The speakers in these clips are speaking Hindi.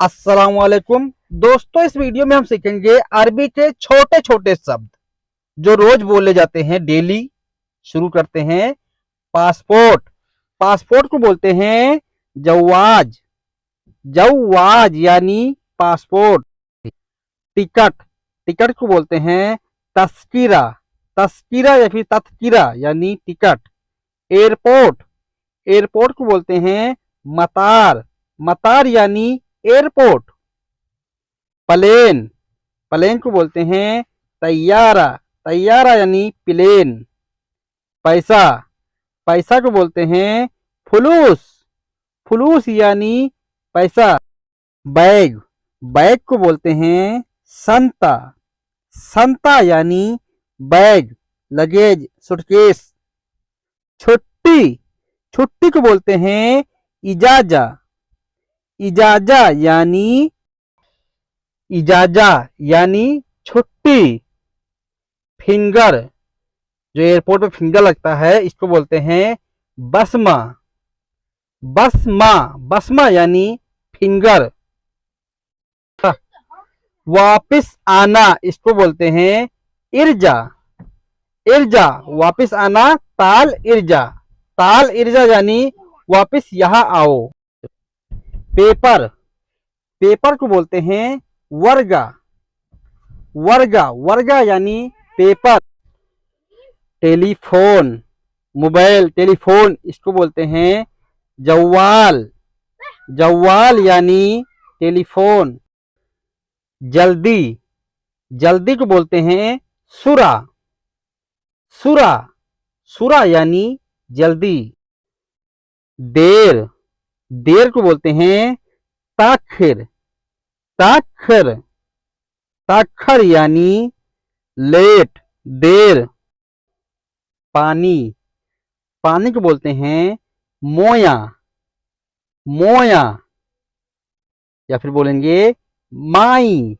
अस्सलाम वालेकुम दोस्तों, इस वीडियो में हम सीखेंगे अरबी के छोटे छोटे शब्द जो रोज बोले जाते हैं डेली। शुरू करते हैं। पासपोर्ट। पासपोर्ट को बोलते हैं जवाज। जवाज यानी पासपोर्ट। टिकट। टिकट को बोलते हैं तस्कीरा। तस्कीरा या फिर तस्कीरा यानी टिकट। एयरपोर्ट। एयरपोर्ट को बोलते हैं मतार। मतार यानी एयरपोर्ट। प्लेन। प्लेन को बोलते हैं तैयारा। तैयारा यानी प्लेन। पैसा। पैसा को बोलते हैं फुलूस। फुलूस यानी पैसा। बैग। बैग को बोलते हैं संता। संता यानी बैग, लगेज, सूटकेस। छुट्टी। छुट्टी को बोलते हैं इजाजा। इजाजा यानी इजाजा यानी छुट्टी। फिंगर। जो एयरपोर्ट पे फिंगर लगता है इसको बोलते हैं बसमा। बसमा। बसमा यानी फिंगर। वापिस आना इसको बोलते हैं इर्जा। इर्जा वापिस आना ताल इर्जा। ताल इर्जा यानी वापिस यहाँ आओ। पेपर। पेपर को बोलते हैं वर्गा। वर्गा। वर्गा यानी पेपर। टेलीफोन। मोबाइल टेलीफोन इसको बोलते हैं जवाल। जवाल यानी टेलीफोन। जल्दी। जल्दी को बोलते हैं सुरा। सुरा। सुरा यानी जल्दी। देर। देर को बोलते हैं ताखिर। ताखिर। ताखर यानी लेट, देर। पानी। पानी को बोलते हैं मोया। मोया या फिर बोलेंगे माई।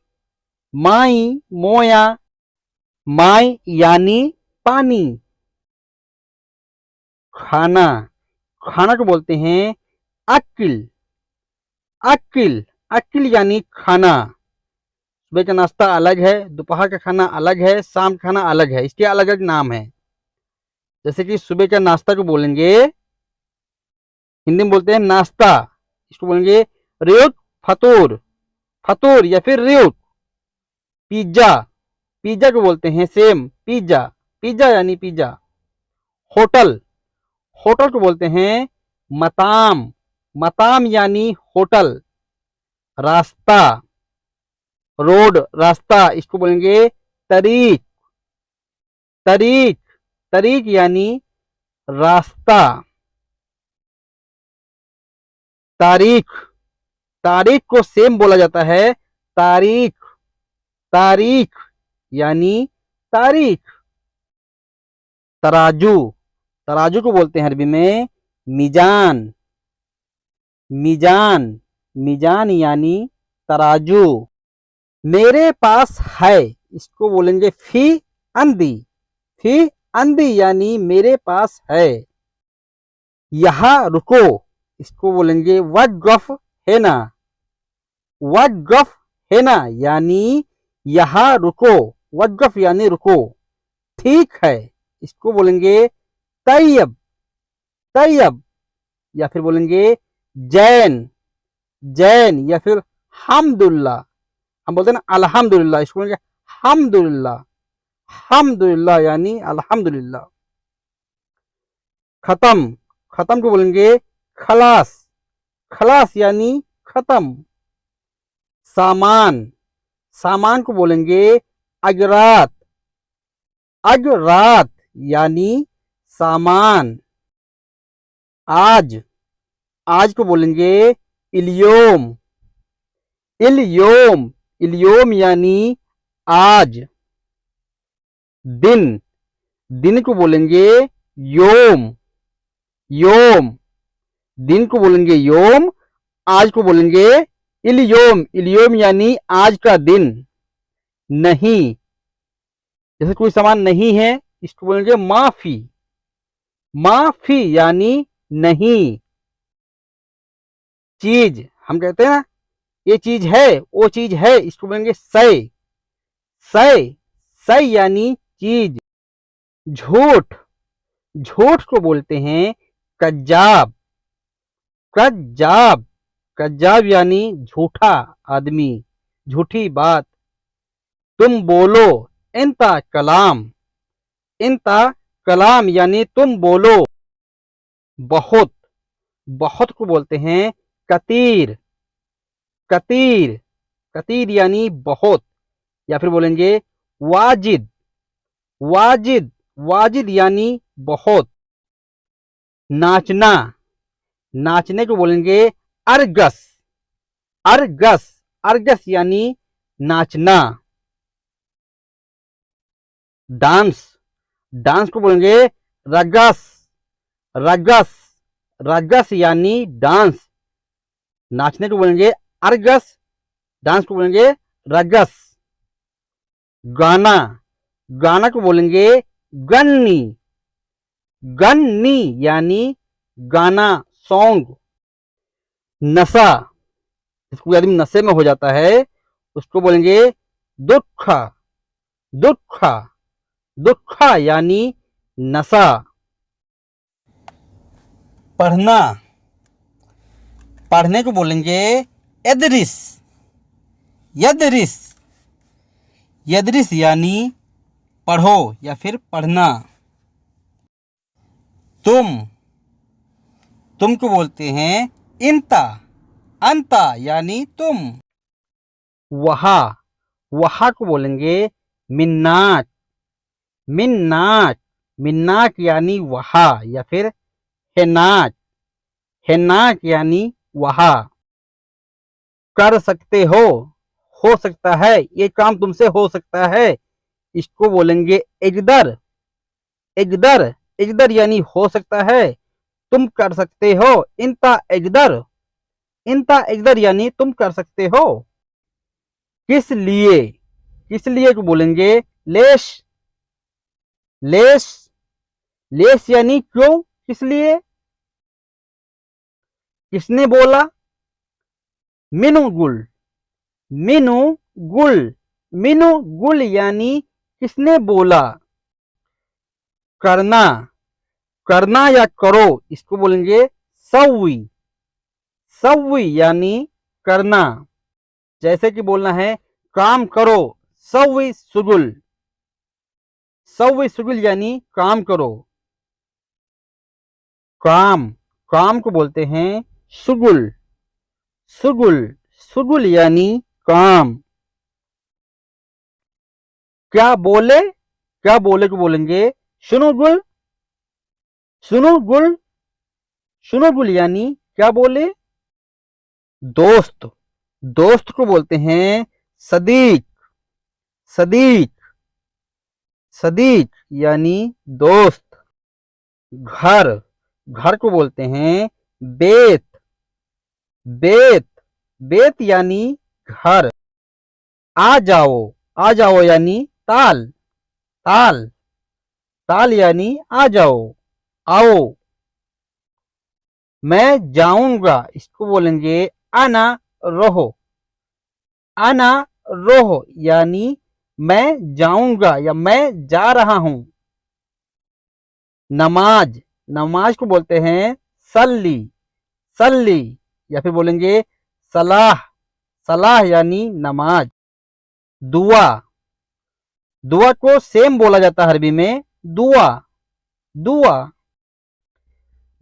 माई, मोया। माई यानी पानी। खाना। खाना को बोलते हैं अकिल। अकिल। अकिल यानी खाना। सुबह का नाश्ता अलग है, दोपहर का खाना अलग है, शाम का खाना अलग है, इसके अलग अलग नाम है। जैसे कि सुबह का नाश्ता को बोलेंगे, हिंदी में बोलते हैं नाश्ता, इसको बोलेंगे रियुक फतूर। फतूर या फिर रियुक। पिज्जा। पिज्जा को बोलते हैं सेम पिज्जा। पिज्जा यानी पिज्जा। होटल। होटल को बोलते हैं मताम। मताम यानी होटल। रास्ता। रोड, रास्ता, इसको बोलेंगे तरीक। तरीक। तरीक यानी रास्ता। तारीख। तारीख को सेम बोला जाता है तारीख। तारीख यानी तारीख। तराजू। तराजू को बोलते हैं अरबी में मीजान। मीजान। मीजान यानी तराजू। मेरे पास है इसको बोलेंगे फी अंदी। फी अंदी यानी मेरे पास है। यहाँ रुको इसको बोलेंगे वक़्फ़ है ना। वक़्फ़ है ना यानी यहाँ रुको। वक़्फ़ यानी रुको। ठीक है इसको बोलेंगे तैयब। तैयब या फिर बोलेंगे जैन। जैन या फिर हम्दुलिल्लाह। हम बोलते हैं ना अल्हम्दुलिल्लाह, इसको बोलेंगे हम्दुलिल्लाह। हम्दुलिल्लाह यानी अल्हम्दुलिल्लाह। खत्म। खत्म को बोलेंगे खलास। खलास यानी खत्म। सामान। सामान को बोलेंगे अजरात। अजरात यानी सामान। आज। आज को बोलेंगे इल्योम। इल्योम। इल्योम यानी आज। दिन। दिन को बोलेंगे योम। योम। दिन को बोलेंगे योम। आज को बोलेंगे इल्योम। इल्योम यानी आज का दिन। नहीं। जैसे कोई सामान नहीं है इसको बोलेंगे माफी। माफी यानी नहीं। चीज हम कहते हैं ना ये चीज है, वो चीज है, इसको बोलेंगे सय। सय, सय यानी चीज। झूठ, झूठ को बोलते हैं कज्जाब। कज्जाब, कज्जाब यानी झूठा आदमी, झूठी बात। तुम बोलो, इंता कलाम। इंता कलाम यानी तुम बोलो। बहुत, बहुत को बोलते हैं कतीर। कतीर, कतीर यानी बहुत। या फिर बोलेंगे वाजिद। वाजिद, वाजिद यानी बहुत। नाचना, नाचने को बोलेंगे अरगस। अरगस, अरगस यानी नाचना। डांस, डांस को बोलेंगे रगस। रगस, रगस यानी डांस। नाचने को बोलेंगे अरगस, डांस को बोलेंगे रगस। गाना, गाना को बोलेंगे गन्नी। गन्नी यानी गाना, सॉन्ग। नशा, जिसको आदमी नशे में हो जाता है उसको बोलेंगे दुखा। दुखा, दुखा यानी नशा। पढ़ना, पढ़ने को बोलेंगे यदरिस। यदरिस, यदरिस यानी पढ़ो या फिर पढ़ना। तुम, तुमको बोलते हैं इंता। अंता यानी तुम। वहा, वहा को बोलेंगे मिन्नाक। मिन्नाक, मिन्नाक यानी वहा या फिर हेनाक। हेनाक यानी वहा। कर सकते हो सकता है, ये काम तुमसे हो सकता है, इसको बोलेंगे इकदर। इकदर, इकदर यानी हो सकता है, तुम कर सकते हो। इंता इकदर, इंता इकदर यानी तुम कर सकते हो। किस लिए, किस लिए को बोलेंगे लेश। लेश, लेश यानी क्यों, किस लिए। किसने बोला, मिनु गुल। मिनु गुल, मिनु गुल यानी किसने बोला। करना, करना या करो, इसको बोलेंगे सवी। सवी यानी करना। जैसे कि बोलना है काम करो, सवी सुगुल। सवी सुगुल यानी काम करो। काम, काम को बोलते हैं सुगुल। सुगुल, सुगुल यानी काम। क्या बोले, क्या बोले को बोलेंगे सुनो गुल। सुनो गुल, सुनो गुल यानी क्या बोले। दोस्त, दोस्त को बोलते हैं सदीक। सदीक, सदीक यानी दोस्त। घर, घर को बोलते हैं बेत। बेत, बेत यानी घर। आ जाओ, आ जाओ यानी ताल। ताल, ताल यानी आ जाओ, आओ। मैं जाऊंगा, इसको बोलेंगे आना रोहो। आना रोहो यानी मैं जाऊंगा या मैं जा रहा हूं। नमाज, नमाज को बोलते हैं सल्ली। सल्ली या फिर बोलेंगे सलाह। सलाह यानी नमाज। दुआ, दुआ को सेम बोला जाता है अरबी में दुआ। दुआ।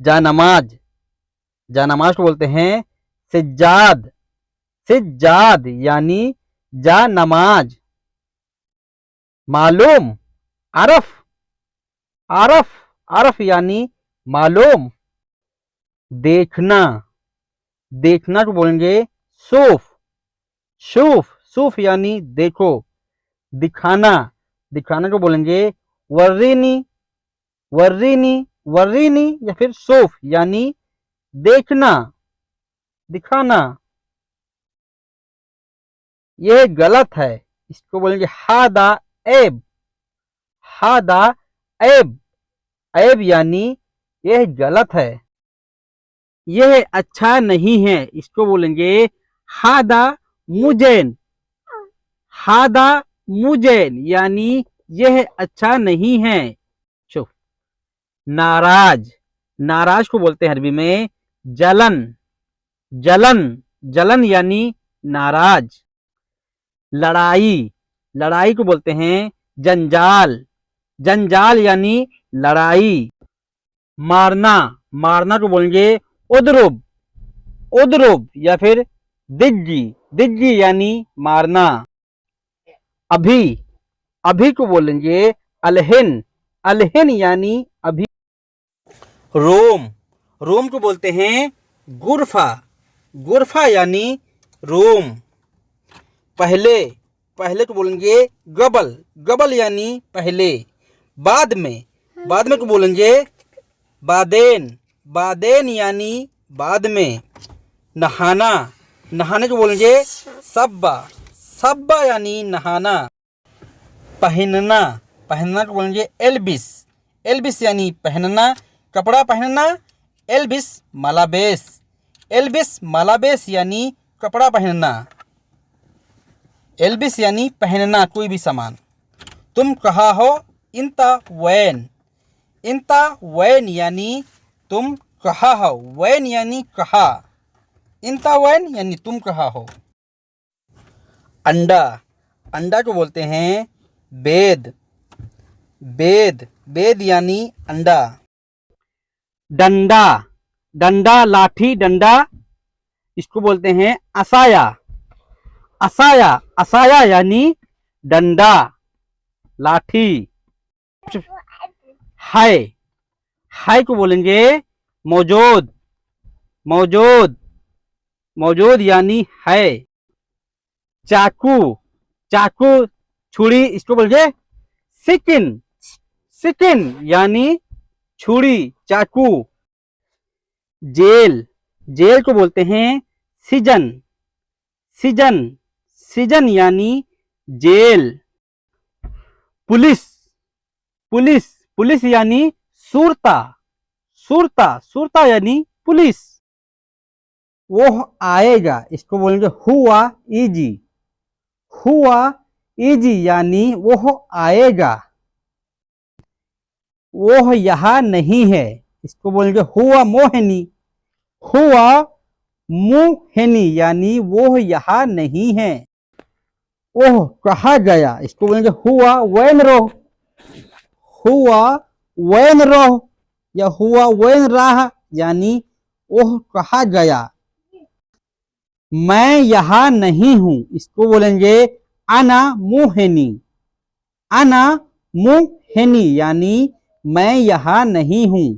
जा नमाज, जा नमाज को बोलते हैं सिज्जाद। सिज्जाद यानी जा नमाज। मालूम, अरफ। अरफ, अरफ यानी मालूम। देखना, देखना को बोलेंगे सूफ। सूफ, सूफ यानी देखो। दिखाना, दिखाना को बोलेंगे वर्रीनी। वर्रीनी, वर्रीनी या फिर सूफ यानी देखना, दिखाना। यह गलत है, इसको बोलेंगे हादा ऐब। हादा ऐब, ऐब यानी यह गलत है। यह अच्छा नहीं है, इसको बोलेंगे हादा मुजैन, हादा मुजैन यानी यह अच्छा नहीं है। चुप। नाराज, नाराज को बोलते हैं अरबी में जलन, जलन, जलन यानी नाराज। लड़ाई, लड़ाई को बोलते हैं जंजाल, जंजाल यानी लड़ाई। मारना, मारना को बोलेंगे उदरुब, उदरुब या फिर दिग्गी, दिग्गी यानी मारना। अभी, अभी को बोलेंगे अलहिन, अलहिन यानी अभी। रोम, रोम को बोलते हैं गुरफा, गुरफा यानी रोम। पहले, पहले को बोलेंगे गबल, गबल यानी पहले। बाद में, बाद में को बोलेंगे बादेन, बादेन यानी बाद में। नहाना, नहाने को बोलेंगे सब्बा, सब्बा यानी नहाना। पहनना, पहनना को बोलेंगे एल्बिस, एल्बिस यानी पहनना, कपड़ा पहनना। एल्बिस मलाबेस, एल्बिस मलाबेस यानी कपड़ा पहनना। एल्बिस यानी पहनना कोई भी सामान। तुम कहाँ हो, इंता वैन, इंता वैन यानी तुम कहाँ हो, वैन यानी कहाँ, इंता वैन यानी तुम कहाँ हो। अंडा, अंडा को बोलते हैं बेद, बेद, बेद यानी अंडा। डंडा, डंडा लाठी डंडा, इसको बोलते हैं असाया, असाया, असाया यानी डंडा लाठी। हाय, हाय को बोलेंगे मौजूद, मौजूद, मौजूद यानी है। चाकू, चाकू छुरी, इसको बोलेंगे सिकिन, सिकिन यानी छुरी, चाकू। जेल, जेल को बोलते हैं सिजन, सिजन, सिजन यानी जेल। पुलिस, पुलिस, पुलिस यानी सुरता, सुरता, सुरता यानी पुलिस। वो आएगा, इसको बोलेंगे हुआ इजी, हुआ इजी यानी वो आएगा। वो यहाँ नहीं है, इसको बोलेंगे हुआ मोहनी, हुआ मुहनी यानी वो यहाँ नहीं है। ओह कहा गया, इसको बोलेंगे हुआ वैन रोह, हुआ वैन रोह या हुआ वैन राह यानी ओह कहा गया। मैं यहाँ नहीं हूं, इसको बोलेंगे आना मुहनी, आना मुहनी यानी मैं यहाँ नहीं हूं।